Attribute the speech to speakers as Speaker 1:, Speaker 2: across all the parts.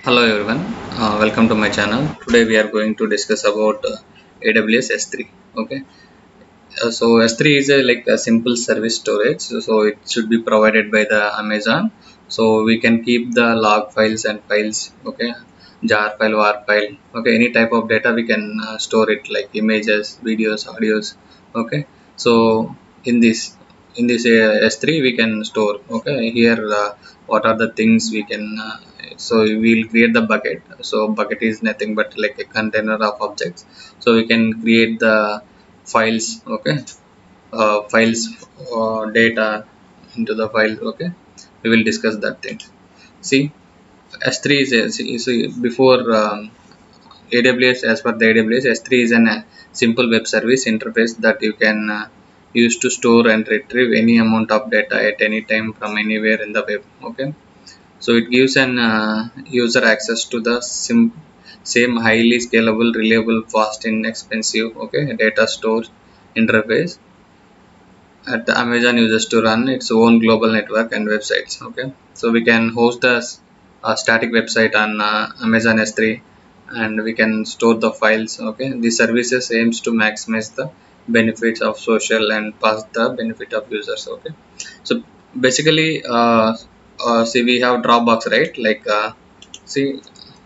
Speaker 1: Hello everyone, welcome to my channel. Today we are going to discuss about AWS S3. Okay, so S3 is a simple service storage, so it should be provided by the Amazon. So we can keep the log files and files. Okay, jar file, war file. Okay, any type of data we can store it, like images, videos, audios. Okay, so in this S3 we can store. Okay, here what are the things we can so we'll create the bucket. So bucket is nothing but like a container of objects, so we can create the files. Okay, files data into the file. Okay, we will discuss that thing. See, S3 is before AWS. As per the AWS, S3 is a simple web service interface that you can use to store and retrieve any amount of data at any time from anywhere in the web. Okay, so it gives an user access to the same highly scalable, reliable, fast, inexpensive, okay, data store interface at the Amazon uses to run its own global network and websites. Okay, so we can host the static website on Amazon S3, and we can store the files. Okay, the services aims to maximize the benefits of social and pass the benefit of users. Okay, so basically, see, we have Dropbox, right? See,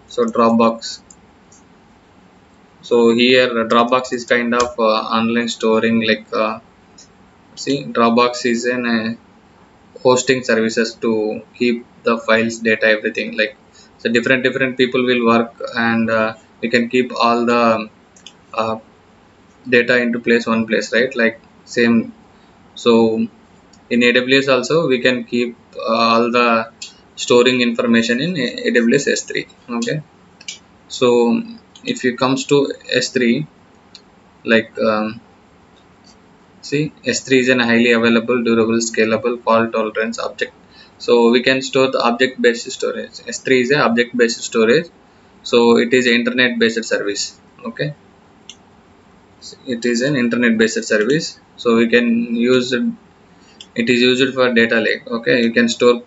Speaker 1: so Dropbox. So here Dropbox is kind of online storing. See, Dropbox is an hosting services to keep the files, data, everything. Like, so different people will work, and we can keep all the uh, data into place, one place, right? Like same. So in AWS also we can keep all the storing information in AWS S3. Okay, so if it comes to S3, like see, S3 is an highly available, durable, scalable, fault tolerance object. So we can store the object based storage. S3 is a object based storage. So it is internet based service. Okay, it is an internet based service. So we can use it. It is used for data lake. Okay, you can store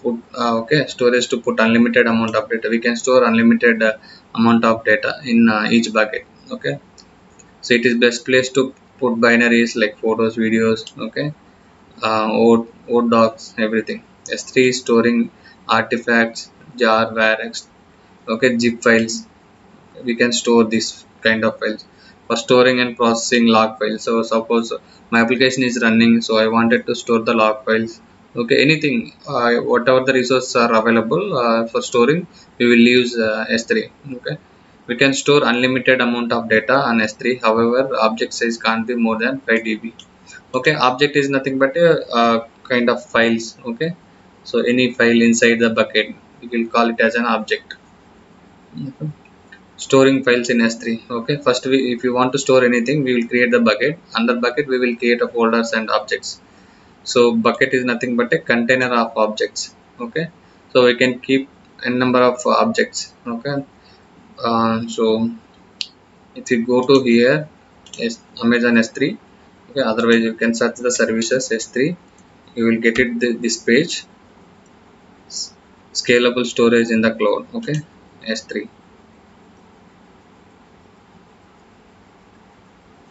Speaker 1: put okay, storage to put unlimited amount of data. We can store unlimited amount of data in each bucket. Okay, so it is best place to put binaries like photos, videos. Okay, OOD docs, everything. S3 is storing artifacts, jar, var, okay, zip files. We can store this kind of files for storing and processing log files. So suppose my application is running, so I wanted to store the log files. Okay, anything, whatever the resources are available for storing, we will use S3. Okay, we can store unlimited amount of data on S3. However, object size can't be more than 5 db. Okay, object is nothing but a kind of files. Okay, so any file inside the bucket, we will call it as an object. Okay. Storing files in S3. Okay, first if you want to store anything, we will create the bucket. Under bucket we will create a folders and objects. So bucket is nothing but a container of objects. Okay, so we can keep a number of objects. Okay, so if you go to here is Amazon S3. Okay, otherwise you can search the services S3. You will get it this page. Scalable storage in the cloud. Okay, S3.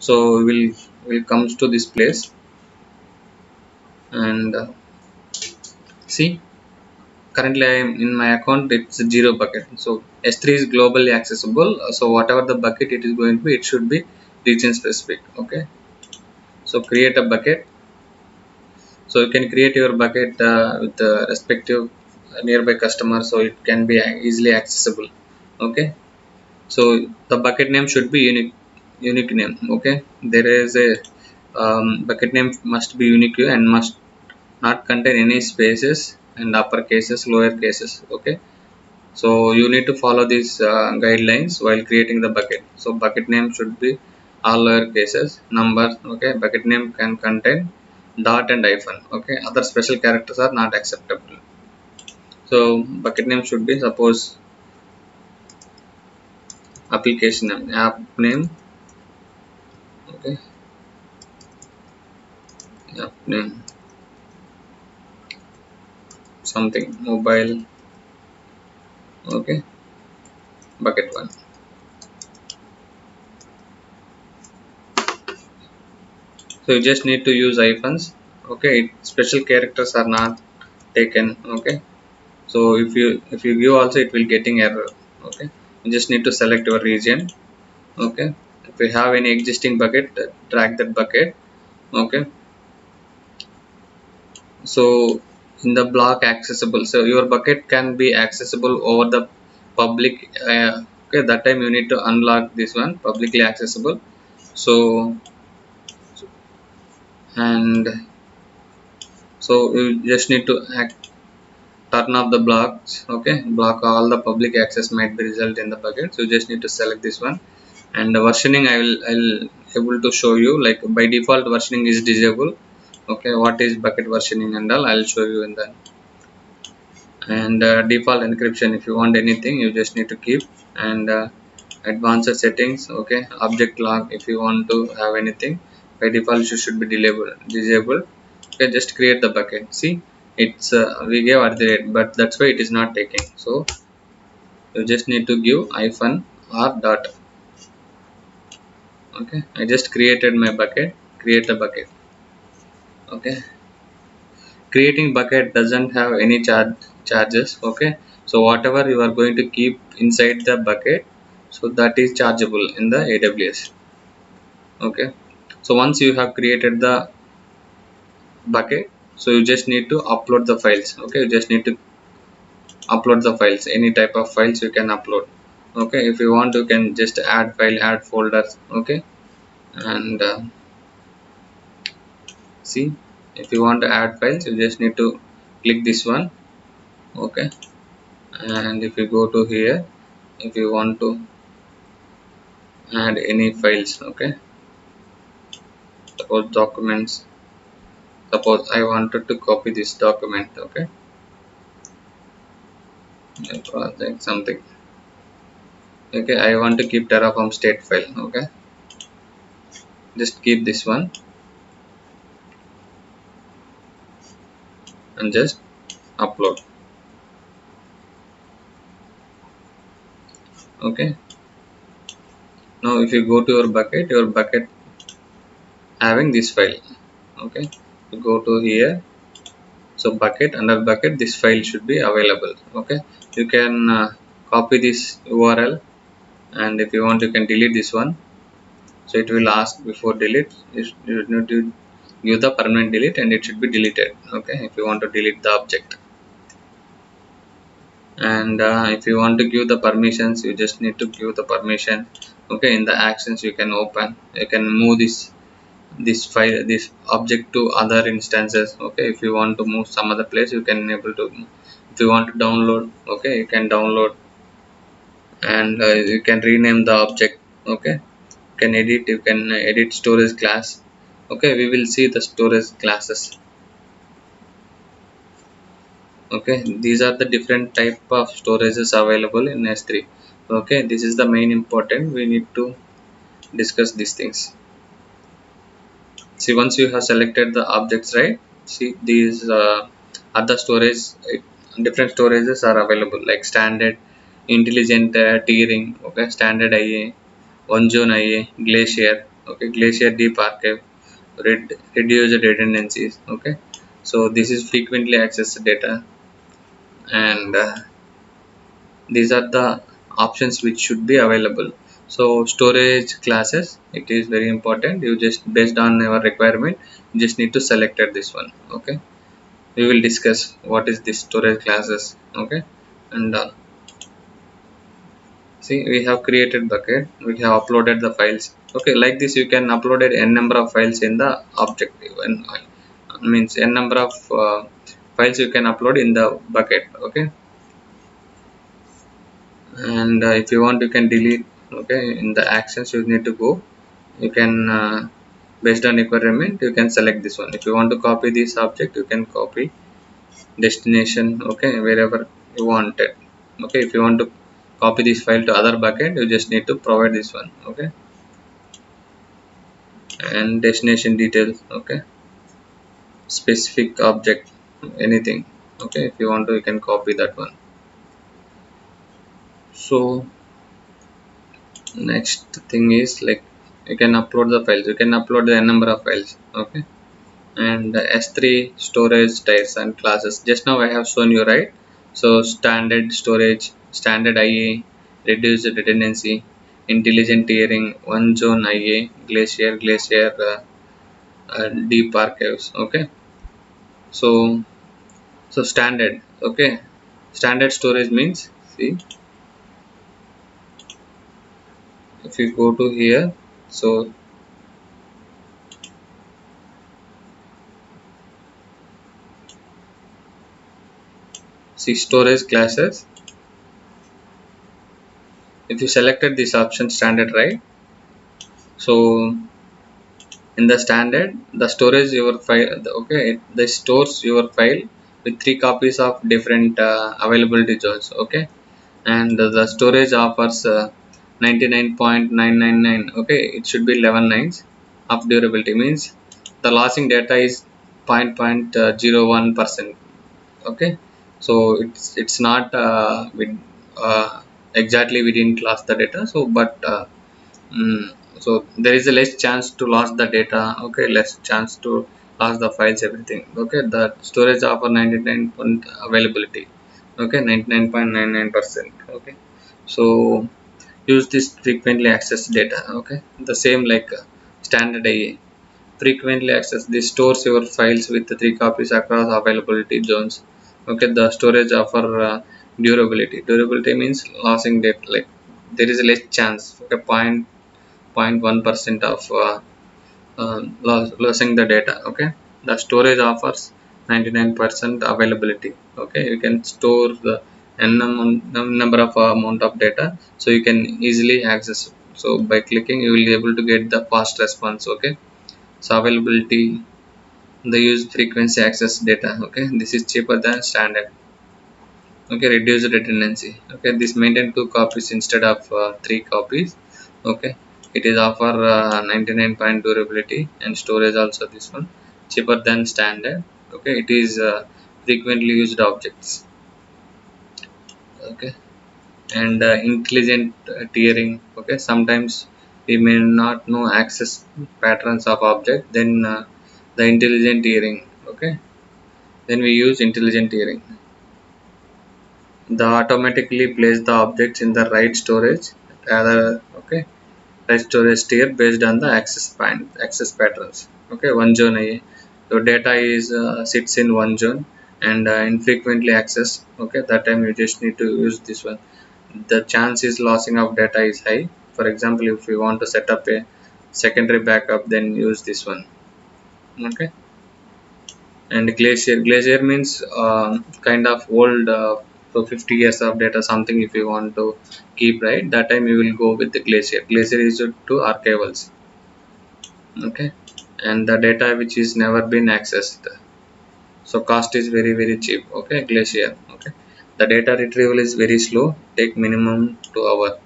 Speaker 1: So we will comes to this place, and see, currently I am in my account, it's zero bucket. So S3 is globally accessible. So whatever the bucket it is going to be, it should be region specific. Okay, so create a bucket. So you can create your bucket with the respective nearby customer, so it can be easily accessible. Okay, so the bucket name should be unique name. Okay, there is a bucket name must be unique and must not contain any spaces and upper cases, lower cases. Okay, so you need to follow these guidelines while creating the bucket. So bucket name should be all lower cases, numbers. Okay, bucket name can contain dot and hyphen. Okay, other special characters are not acceptable. So bucket name should be, suppose, application name, app name. Okay, app name, something, mobile, Okay, bucket 1. So you just need to use hyphens. Okay, special characters are not taken. Okay, so if you give also, it will getting error. Okay, you just need to select your region. Okay, if you have any existing bucket, drag that bucket. Okay, so in the block accessible, so your bucket can be accessible over the public. Okay, that time you need to unlock this one, publicly accessible. So, and so you just need to turn off the blocks. Okay, block all the public access might be result in the bucket, so you just need to select this one. And the versioning, I'll able to show you, like by default versioning is disabled. Okay, what is bucket versioning and all, I'll show you in the. And default encryption, if you want anything you just need to keep. And advanced settings. Okay, object lock, if you want to have anything, by default you should be disabled. Okay, just create the bucket. See, it's we gave at the rate, but that's why it is not taking. So you just need to give hyphen or dot. Okay, I just created my bucket. Create the bucket. Okay, creating bucket doesn't have any charges. Okay, so whatever you are going to keep inside the bucket, so that is chargeable in the AWS. Okay, so once you have created the bucket, so you just need to upload the files. Okay, you just need to upload the files, any type of files you can upload. Okay, if you want, you can just add file, add folders. Okay, and see, if you want to add files, you just need to click this one. Okay, and if you go to here, if you want to add any files. Okay, suppose documents, suppose I wanted to copy this document. Okay, project something. Okay, I want to keep Terraform state file. Okay, just keep this one and just upload. Okay, now if you go to your bucket having this file. Okay, you go to here, so bucket, under bucket this file should be available. Okay, you can copy this URL, and if you want you can delete this one. So it will ask before delete, you need to give the permanent delete and it should be deleted. Okay, if you want to delete the object. And if you want to give the permissions, you just need to give the permission. Okay, in the actions you can open, you can move this file, this object to other instances. Okay, if you want to move some other place, you can able to. If you want to download, okay, you can download. And you can rename the object. Okay, you can edit, you can edit storage class. Okay, we will see the storage classes. Okay, these are the different type of storages available in S3. Okay, this is the main important, we need to discuss these things. See, once you have selected the objects, right, see these other storage, different storages are available, like standard, intelligent tiering. Okay, standard IA, one zone IA, glacier. Okay, glacier deep archive, reduced redundancies. Okay, so this is frequently accessed data. And these are the options which should be available. So storage classes, it is very important, you just based on your requirement, you just need to select at this one. Okay, we will discuss what is this storage classes. Okay, and see, we have created bucket, we have uploaded the files. Okay, like this you can upload n number of files in the object, and means n number of files you can upload in the bucket. Okay, and if you want you can delete. Okay, in the actions you need to go, you can based on requirement you can select this one. If you want to copy this object, you can copy destination. Okay, wherever you want it. Okay, if you want to copy this file to other bucket, you just need to provide this one. Okay, and destination details. Okay, specific object, anything. Okay, if you want to you can copy that one. So next thing is like you can upload the files, you can upload the n number of files. Okay, and S3 storage types and classes, just now I have shown you, right? So standard storage, standard IA, reduced redundancy, intelligent tiering, one zone IA, glacier, deep archives. Okay, so standard. Okay, standard storage means, see, if you go to here, so see storage classes. If you selected this option standard, right? So in the standard, the storage your file, okay, the stores your file with 3 copies of different availability zones. Okay, and the storage offers 99.999. Okay, it should be 11 nines of durability, means the lossing data is 0.01%. Okay, so it's not with exactly we didn't lost the data, so but so there is a less chance to lose the data. Okay, less chance to lose the files, everything. Okay, the storage offer 99 point availability. Okay, 99.99%. Okay, so use this frequently accessed data. Okay, the same like standard IA. Frequently access, this stores your files with the 3 copies across availability zones. Okay, the storage offer durability means losing data, like there is a less chance. Okay, 0.1% of losing the data. Okay, the storage offers 99% availability. Okay, you can store the number of amount of data, so you can easily access. So by clicking you will be able to get the fast response. Okay, so availability, the use frequency access data. Okay, this is cheaper than standard. Okay, reduce redundancy. Okay, this maintain 2 copies instead of 3 copies. Okay, it is offer 99 point durability and storage also, this one cheaper than standard. Okay, it is frequently used objects. Okay, and intelligent tiering. Okay, sometimes we may not know access patterns of object, then the intelligent tiering. Okay, then we use intelligent tiering. The automatically place the objects in the right storage, rather. Okay, right storage tier based on the access patterns. Okay, one zone A, your data is sits in one zone and infrequently accessed. Okay, that time you just need to use this one. The chance is losing of data is high. For example, if you want to set up a secondary backup, then use this one. Okay, and glacier means kind of old, so 50 years of data something if you want to keep, right? That time you will go with the glacier is to archivals. Okay, and the data which is never been accessed, so cost is very cheap. Okay, glacier. Okay, the data retrieval is very slow, take minimum 2 hours.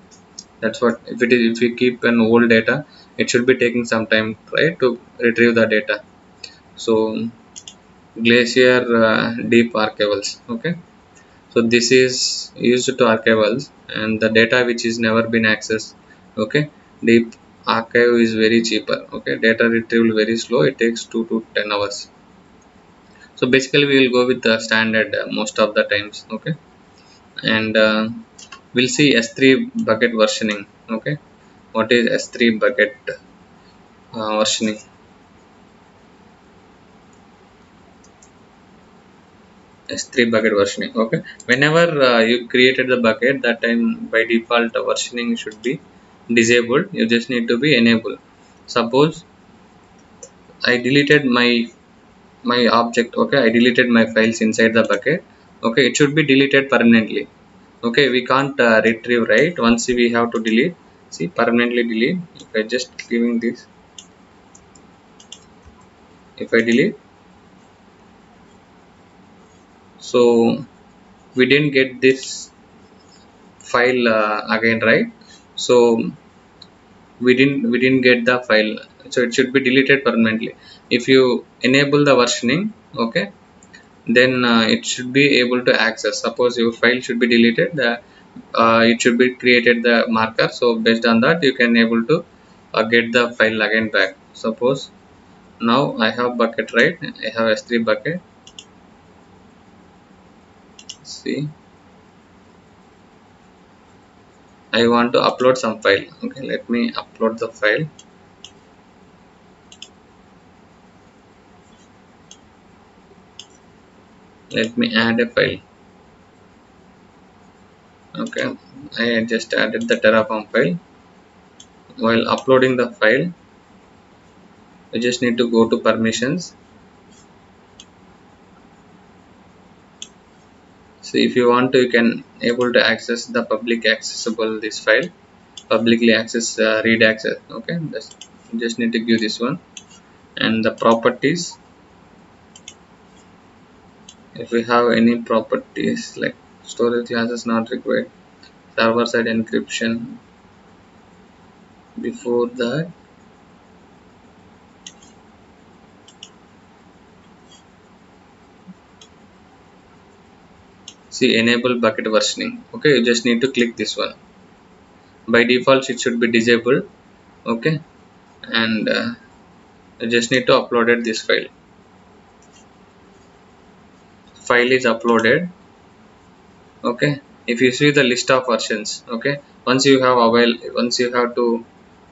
Speaker 1: That's what, if it is, if you keep an old data, it should be taking some time, right, to retrieve the data. So glacier, deep archivals. Okay, so this is used to archivals and the data which is never been accessed. Okay, deep archive is very cheaper. Okay, data retrieval very slow, it takes 2 to 10 hours. So basically we will go with the standard most of the times. Okay, and we'll see S3 bucket versioning. Okay, what is S3 bucket versioning? S3 bucket versioning. Okay, whenever you created the bucket, that time by default versioning should be disabled. You just need to be enabled. Suppose I deleted my object. Okay, I deleted my files inside the bucket. Okay, it should be deleted permanently. Okay, we can't retrieve, right? Once we have to delete, see, permanently delete. If I just giving this, if I delete, so we didn't get this file again, right? So we didn't get the file, so it should be deleted permanently. If you enable the versioning, okay, then it should be able to access. Suppose your file should be deleted, it should be created the marker. So based on that you can able to get the file again back. Suppose now I have bucket, right? I have S3 bucket. See, I want to upload some file. Okay, let me upload the file. Let me add a file. Okay, I just added the Terraform file. While uploading the file, you just need to go to permissions. So if you want to, you can able to access the public accessible this file, publicly access read access. Okay, you just need to give this one. And the properties, if we have any properties like storage classes not required, server side encryption, before that see enable bucket versioning. Okay, you just need to click this one. By default it should be disabled. Okay, and you just need to upload this file is uploaded. Okay, if you see the list of versions, okay, once you have to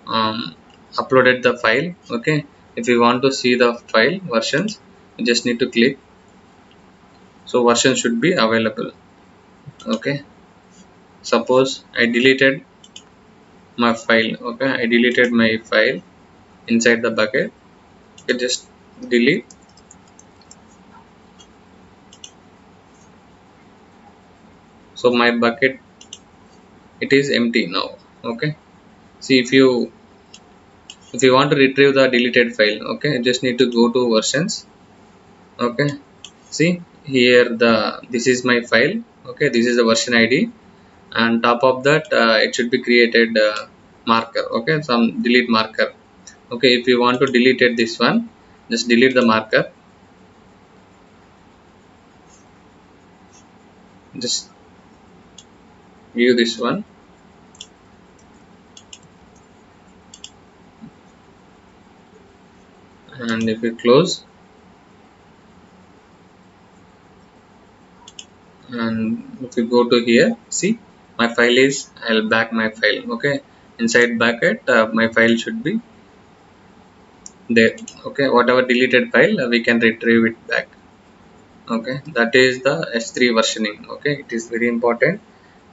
Speaker 1: um, uploaded the file. Okay, if you want to see the file versions, you just need to click. So version should be available. Okay, suppose I deleted my file. Okay, I deleted my file inside the bucket. You just delete. So my bucket, it is empty now. Okay, see, if you want to retrieve the deleted file, okay, you just need to go to versions. Okay, see here, this is my file. Okay, this is the version ID, and top of that it should be created marker. Okay, some delete marker. Okay, if you want to delete this one, just delete the marker. Just view this one, and if you close, and if you go to here, see my file is, I'll back my file. Okay, inside bucket my file should be there. Okay, whatever deleted file we can retrieve it back. Okay, that is the S3 versioning. Okay, it is very important.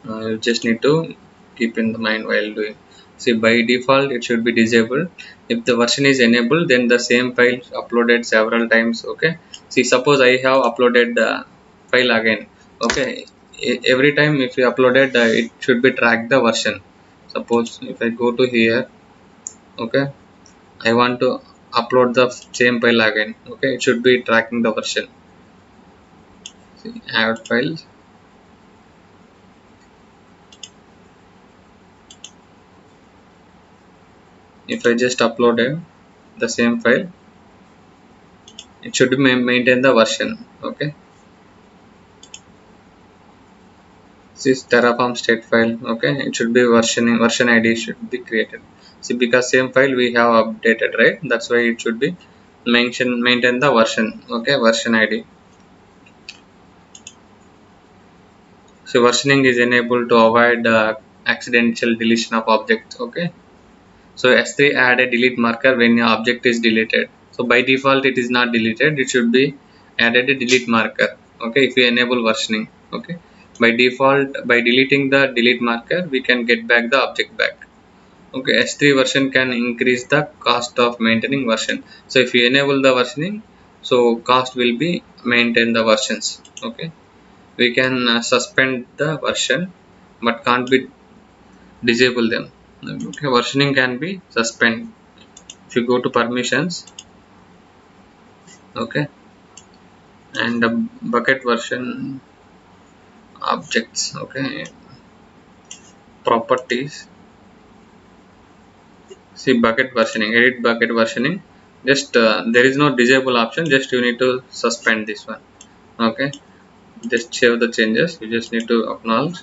Speaker 1: You just need to keep in the mind while doing. See, by default it should be disabled. If the version is enabled, then the same file uploaded several times. Okay, see, suppose I have uploaded the file again. Okay, every time if you uploaded it should be track the version. Suppose if I go to here, okay, I want to upload the same file again. Okay, it should be tracking the version. See, add files. If I just uploaded the same file, it should maintain the version. Okay, this is Terraform state file. Okay, it should be version ID should be created. See, because same file we have updated, right? That's why it should be maintain the version. Okay, version ID. So versioning is enabled to avoid accidental deletion of objects. Okay, so S3 add a delete marker when your object is deleted. So by default it is not deleted, it should be added a delete marker. Okay, if you enable versioning. Okay, by default, by deleting the delete marker, we can get back the object back. Okay, S3 version can increase the cost of maintaining version. So if you enable the versioning, so cost will be maintain the versions. Okay, we can suspend the version but can't be disable them. Okay, versioning can be suspend. If you go to permissions, okay, and the bucket version objects, okay, properties, see bucket versioning, edit bucket versioning. Just there is no disable option, just you need to suspend this one. Okay, just save the changes, you just need to acknowledge.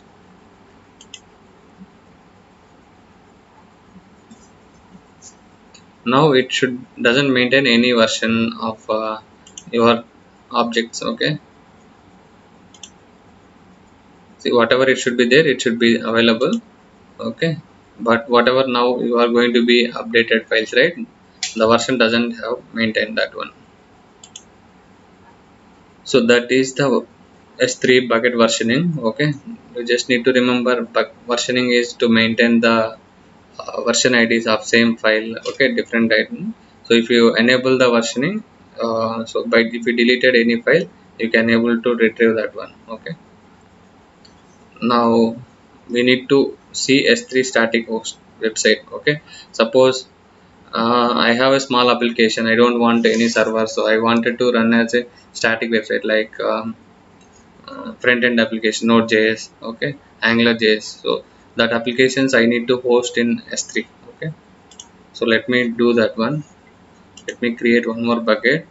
Speaker 1: now it should doesn't maintain any version of your objects. Okay, see, whatever it should be there, it should be available. Okay, but whatever now you are going to be updated files, right, the version doesn't have maintained that one. So that is the S3 bucket versioning. Okay, you just need to remember versioning is to maintain the version IDs of same file. Okay, different item. So if you enable the versioning, so by if you deleted any file, you can able to retrieve that one. Okay, now we need to see S3 static host website. Okay, suppose I have a small application, I don't want any server, so I wanted to run as a static website like front-end application Node.js, okay, AngularJS. So that applications I need to host in S3. Okay, so let me do that one. Let me create one more bucket.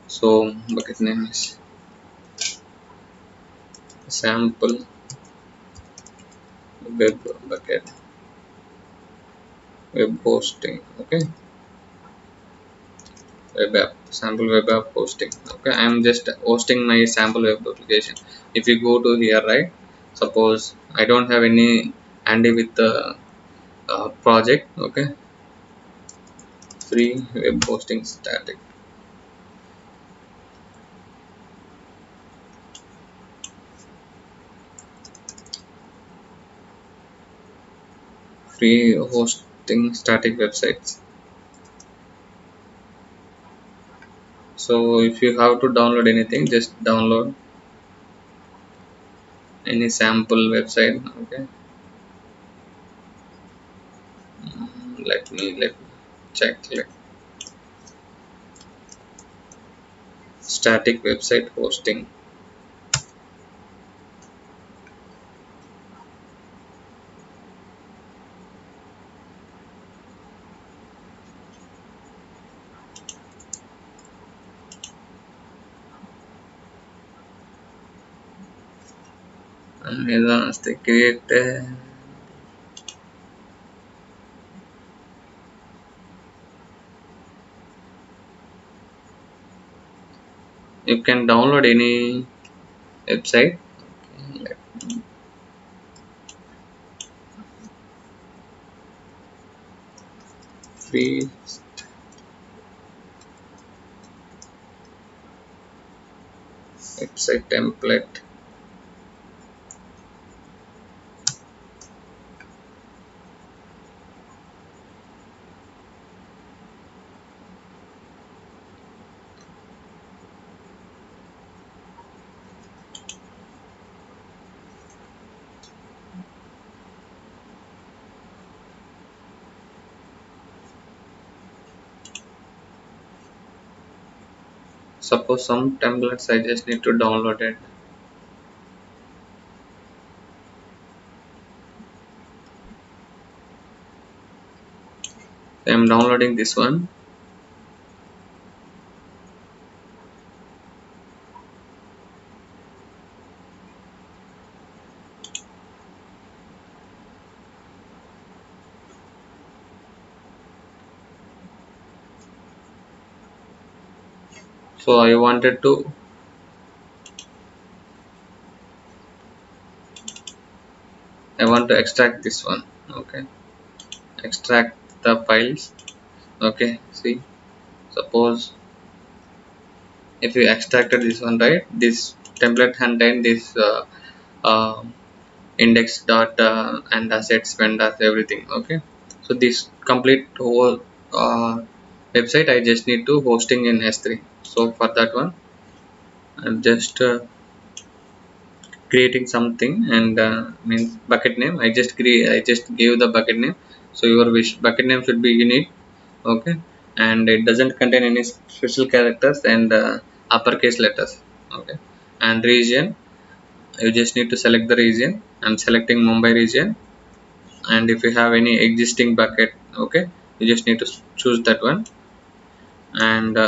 Speaker 1: So bucket name is sample web bucket, web hosting. Okay, web app, sample web app hosting. Okay, I am just hosting my sample web application. If you go to here, right, suppose I don't have any handy with the project. Okay, free web hosting static, free hosting static websites. So if you have to download anything, just download any sample website. Okay, let me check, like static website hosting. And create you can download any website. Like free website template. Suppose some templates I just need to download it. I'm downloading this one. So I wanted to want to extract this one. Okay, extract the files. Okay, see, suppose if you extracted this one, right, this template contain this uh, index dot and assets vendors everything. Okay, so this complete whole uh, website I just need to hosting in S3. So for that one I'm just creating something, and means bucket name I just gave the bucket name. So your wish bucket name should be unique. Okay, and it doesn't contain any special characters and uppercase letters. Okay, and region, you just need to select the region. I'm selecting Mumbai region. And if you have any existing bucket, okay, you just need to choose that one. And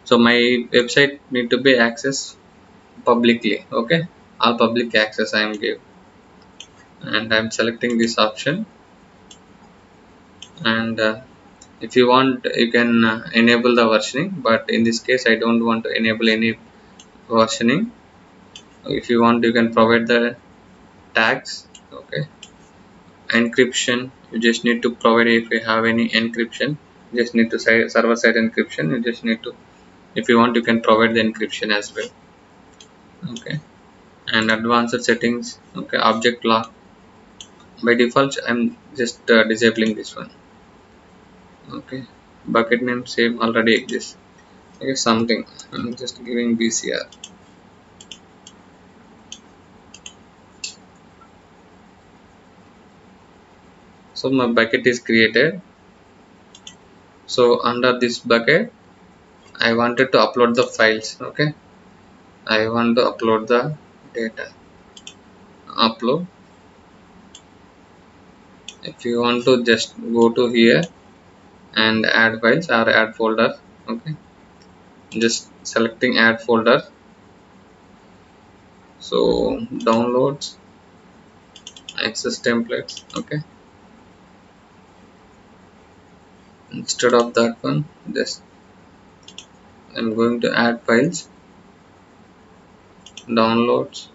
Speaker 1: so my website need to be accessed publicly. Okay, all public access I am give, and I'm selecting this option. And If you want, you can enable the versioning, but in this case I don't want to enable any versioning. If you want, you can provide the tags. Okay, encryption, you just need to provide. If you have any encryption, you just need to say server side encryption. You just need to, if you want, you can provide the encryption as well. Okay, and advanced settings. Okay, object lock, by default I'm just disabling this one. Okay, bucket name same already exists. Okay, something I'm just giving BCR. So my bucket is created. So under this bucket I wanted to upload the files. Okay, I want to upload the data. Upload. If you want to, just go to here and add files or add folder. Okay, just selecting add folder. So downloads, access templates. Okay, instead of that one, just I'm going to add files, downloads.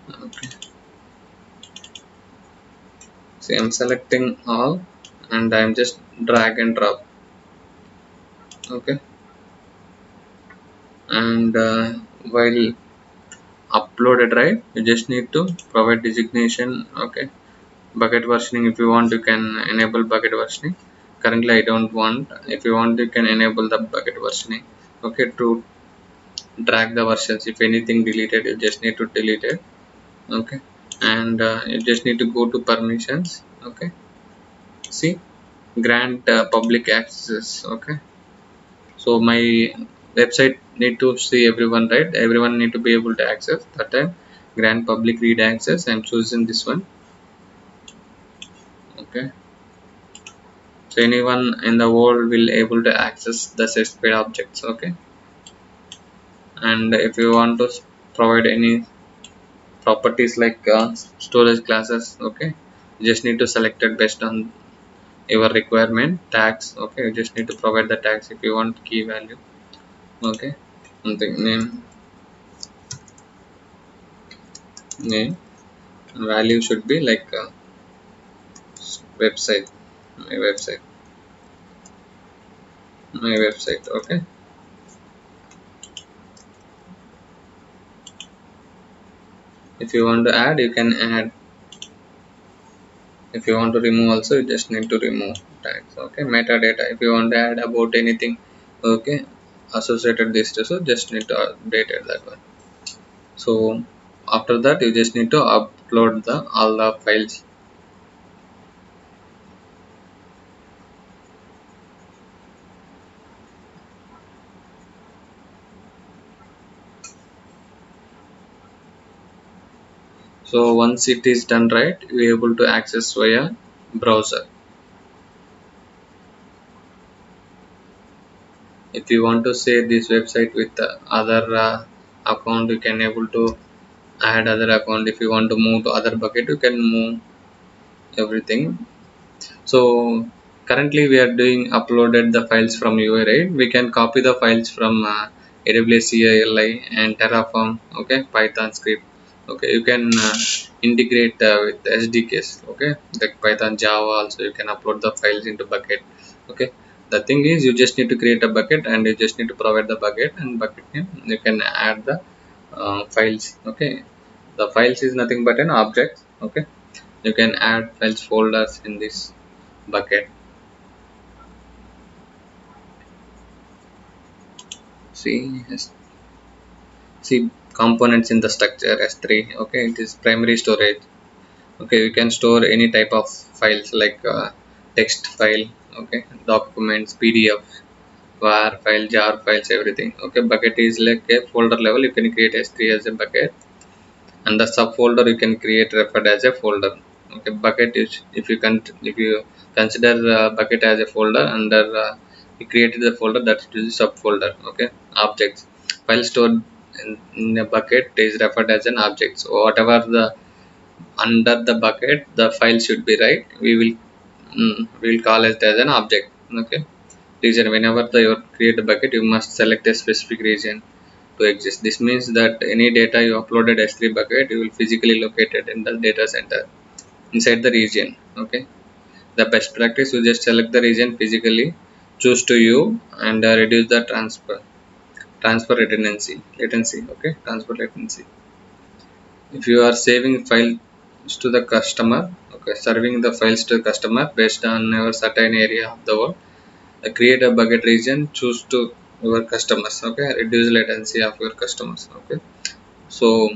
Speaker 1: Okay, see, I'm selecting all and I'm just drag and drop. Okay, and while uploaded, right, you just need to provide designation. Okay, bucket versioning, if you want, you can enable bucket versioning. Currently I don't want. If you want, you can enable the bucket versioning. Okay, to drag the versions, if anything deleted, you just need to delete it. Okay, and you just need to go to permissions. Okay, see, grant public access. Okay, so my website need to see everyone, right? Everyone need to be able to access that time. Grant public read access, I'm choosing this one. Okay, so anyone in the world will able to access the specified objects. Okay, and if you want to provide any properties like storage classes, okay, you just need to select it based on your requirement. Tags, okay, you just need to provide the tags if you want key value. Okay, something name value should be like website, my website, my website. Okay, if you want to add, you can add. If you want to remove also, you just need to remove tags. Okay, metadata, if you want to add about anything, okay, associated this to, so just need to update it, that one. So after that you just need to upload the all the files. So once it is done, right, you are able to access via browser. If you want to save this website with other account, you can able to add other account. If you want to move to other bucket, you can move everything. So currently we are doing uploaded the files from UI, right? We can copy the files from AWS CLI and Terraform. Okay, Python script. Okay, you can integrate with SDKs. Okay, like Python, Java also, you can upload the files into bucket. Okay, the thing is, you just need to create a bucket and you just need to provide the bucket and bucket name. You can add the files. Okay, the files is nothing but an object. Okay, you can add files folders in this bucket. See, see, components in the structure S3. Okay, it is primary storage. Okay, you can store any type of files like text file. Okay, documents, PDF, var file, jar files, everything. Okay, bucket is like a folder level. You can create S3 as a bucket, and the subfolder you can create referred as a folder. Okay, bucket is, if you consider bucket as a folder, under you created the folder, that is a subfolder. Okay, objects, file stored in a bucket is referred as an object. So whatever the under the bucket the file should be, right, we will we'll call it as an object. Okay, region. Whenever you create a bucket, you must select a specific region to exist. This means that any data you uploaded S3 bucket, you will physically locate it in the data center inside the region. Okay, the best practice, you just select the region physically, choose to you, and reduce the transfer latency. Okay, transfer latency. If you are saving files to the customer, okay, serving the files to the customer based on your certain area of the world, create a bucket region, choose to your customers. Okay, reduce latency of your customers. Okay, so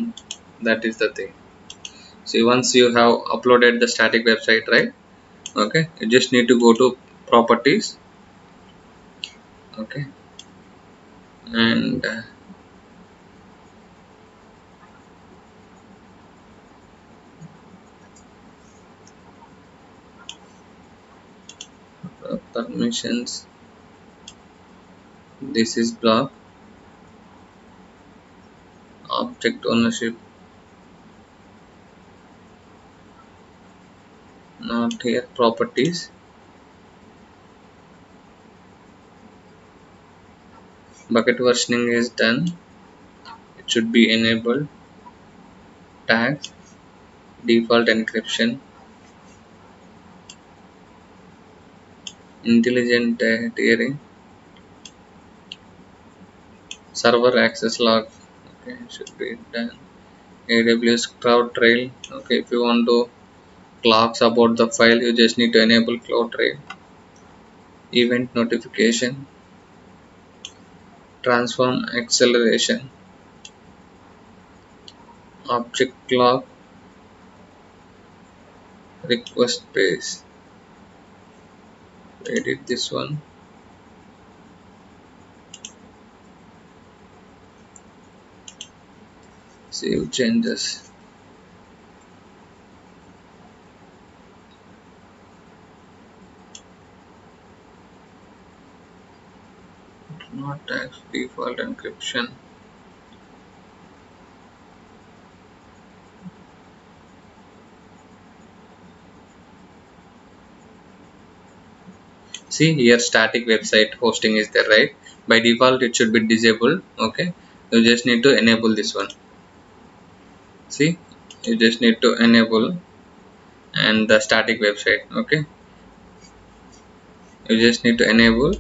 Speaker 1: that is the thing. See, once you have uploaded the static website, right? Okay, you just need to go to properties. Okay, and permissions. This is block object ownership, not here. Properties, bucket versioning is done. It should be enabled. Tags, default encryption, intelligent tiering, server access log. Okay, should be done. AWS CloudTrail. Okay, if you want to logs about the file, you just need to enable CloudTrail. Event notification, transform acceleration, object log, request base. Edit this one. Save changes. Not tags, default encryption. See here, static website hosting is there, right? By default it should be disabled. Okay, you just need to enable this one. See, you just need to enable, and the static website. Okay, you just need to enable,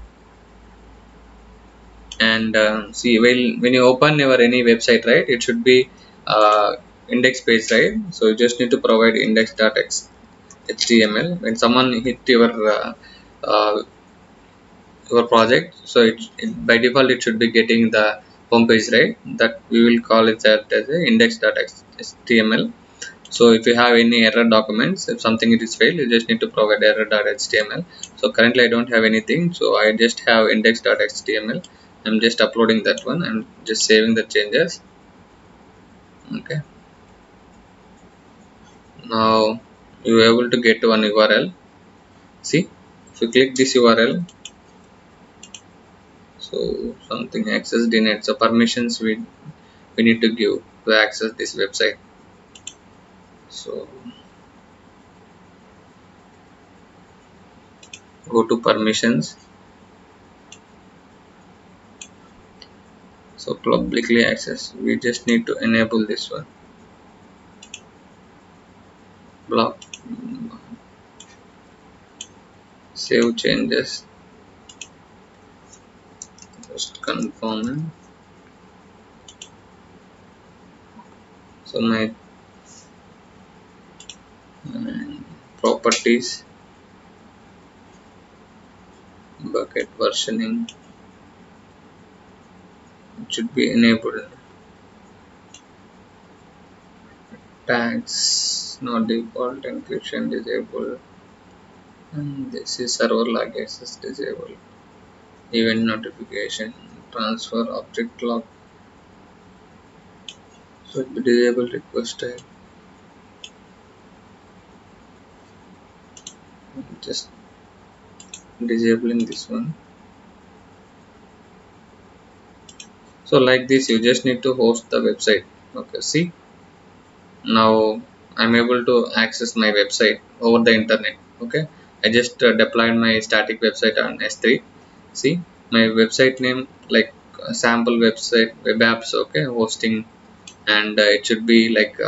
Speaker 1: and see, when you open your any website, right, it should be index page, right? So you just need to provide index.html. When someone hit uh, your project, so by default it should be getting the home page, right? That we will call it that as a index.html. So if you have any error documents, if something it is failed, you just need to provide error.html. So currently I don't have anything, so I just have index.html. I'm just uploading that one. I'm just saving the changes. Okay, now you are able to get one URL. See, if you click this URL, so something access denied. So permissions we need to give to access this website. So go to permissions. So publicly access, we just need to enable this one. Block, save changes, just confirm it. So my properties, bucket versioning, it should be enabled. Tags, not default encryption disabled, and this is server log access disabled. Event notification, transfer object log should be disabled. Request type, just disabling this one. So like this, you just need to host the website. Okay, see, now I'm able to access my website over the internet. Okay, I just deployed my static website on S3. See my website name, like sample website web apps, okay, hosting, and it should be like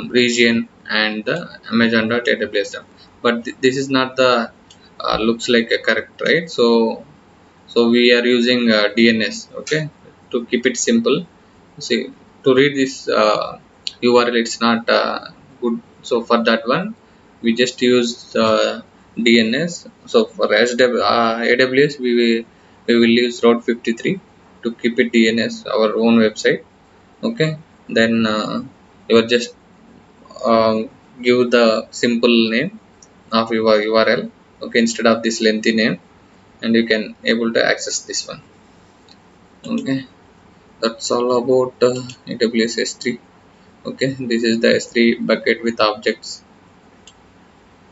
Speaker 1: region and the amazon.aws. But this is not the looks like a correct, right? So we are using DNS, okay, to keep it simple. See, to read this URL, it's not good. So for that one, we just use DNS. So for AWS, we will use Route 53 to keep it DNS, our own website. Okay, then you are just uh, give the simple name of your URL, okay, instead of this lengthy name, and you can able to access this one. Okay, that's all about AWS S3. Okay, this is the S3 bucket with objects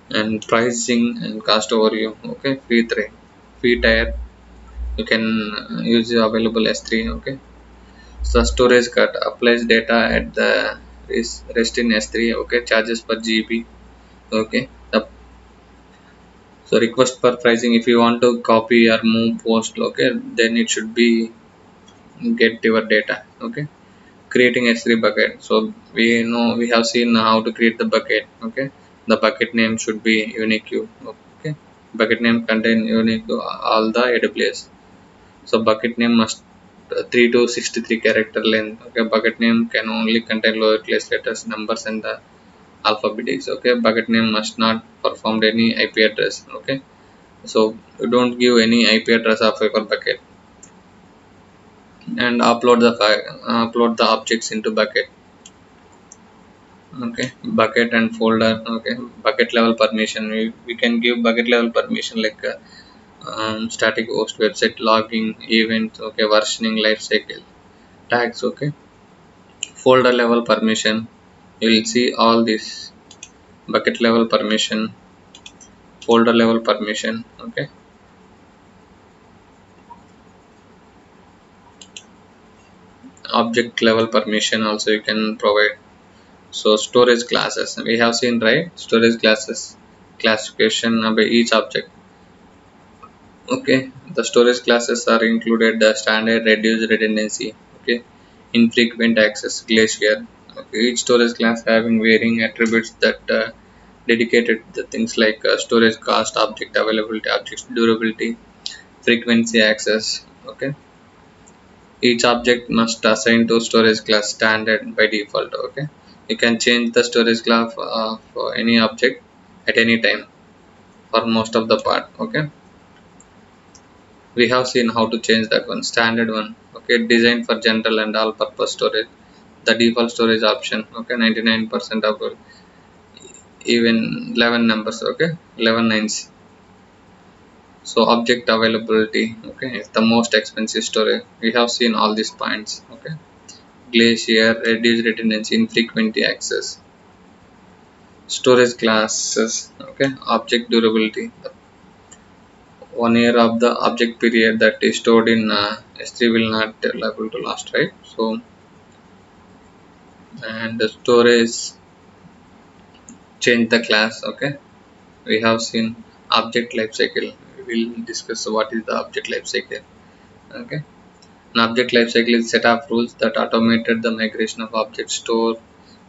Speaker 1: and pricing and cost overview. Okay, free tier, you can use the available S3. Okay, so storage cut applies data at the rest in S3. Okay, charges per GB. Okay, so request per pricing, if you want to copy or move post, okay, then it should be get your data. Okay, creating S3 bucket. So we know, we have seen how to create the bucket. Okay, the bucket name should be unique. Okay, bucket name contain unique to all the AWS. So bucket name must 3 to 63 character length. Okay, bucket name can only contain lowercase letters, numbers, and the alphabetics. Okay, bucket name must not perform any IP address. Okay, so you don't give any IP address of your bucket, and upload the file, upload the objects into bucket. Okay, bucket and folder. Okay, bucket level permission, we can give bucket level permission like static host, website logging, events, okay, versioning, life cycle, tags. Okay, folder level permission, you will see all this: bucket level permission, folder level permission. Okay, object level permission also you can provide. So storage classes, we have seen, right? Storage classes, classification by each object. Okay, the storage classes are included the standard, reduced redundancy, okay, infrequent access, glacier. Okay, each storage class having varying attributes that dedicated the things like storage cost, object availability, object durability, frequency access. Okay, each object must assign to storage class standard by default. Okay, you can change the storage class for any object at any time for most of the part. Okay, we have seen how to change that one, standard one. Okay, designed for general and all purpose storage, the default storage option. Okay, 99% of even 11 numbers. Okay, 11 nines. So object availability, okay, it's the most expensive storage. We have seen all these points. Okay, glacier, reduced redundancy, infrequent access, storage classes. Okay, object durability, 1 year of the object period that is stored in S3 will not liable to last, right? So, and the storage, change the class. Okay, we have seen object lifecycle. We will discuss what is the object lifecycle. Okay, an object lifecycle is set of rules that automated the migration of object store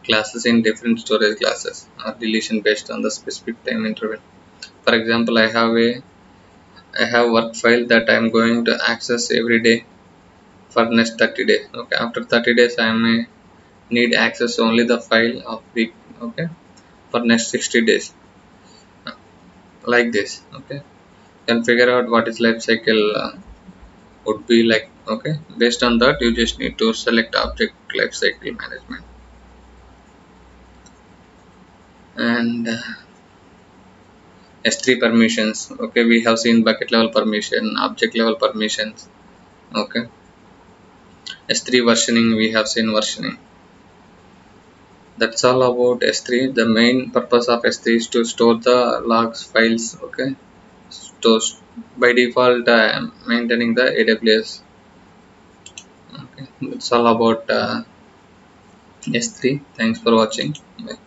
Speaker 1: classes in different storage classes or deletion based on the specific time interval. For example, I have work file that I am going to access every day for next 30 days. Okay, after 30 days I may need access only the file of week. Okay, for next 60 days, like this. Okay, you can figure out what is life cycle would be like. Okay, based on that you just need to select object life cycle management. And S3 permissions. Okay, we have seen bucket level permission, object level permissions. Okay, S3 versioning, we have seen versioning. That's all about S3. The main purpose of S3 is to store the logs files. Okay, so by default maintaining the AWS. Okay, that's all about S3. Thanks for watching. Bye.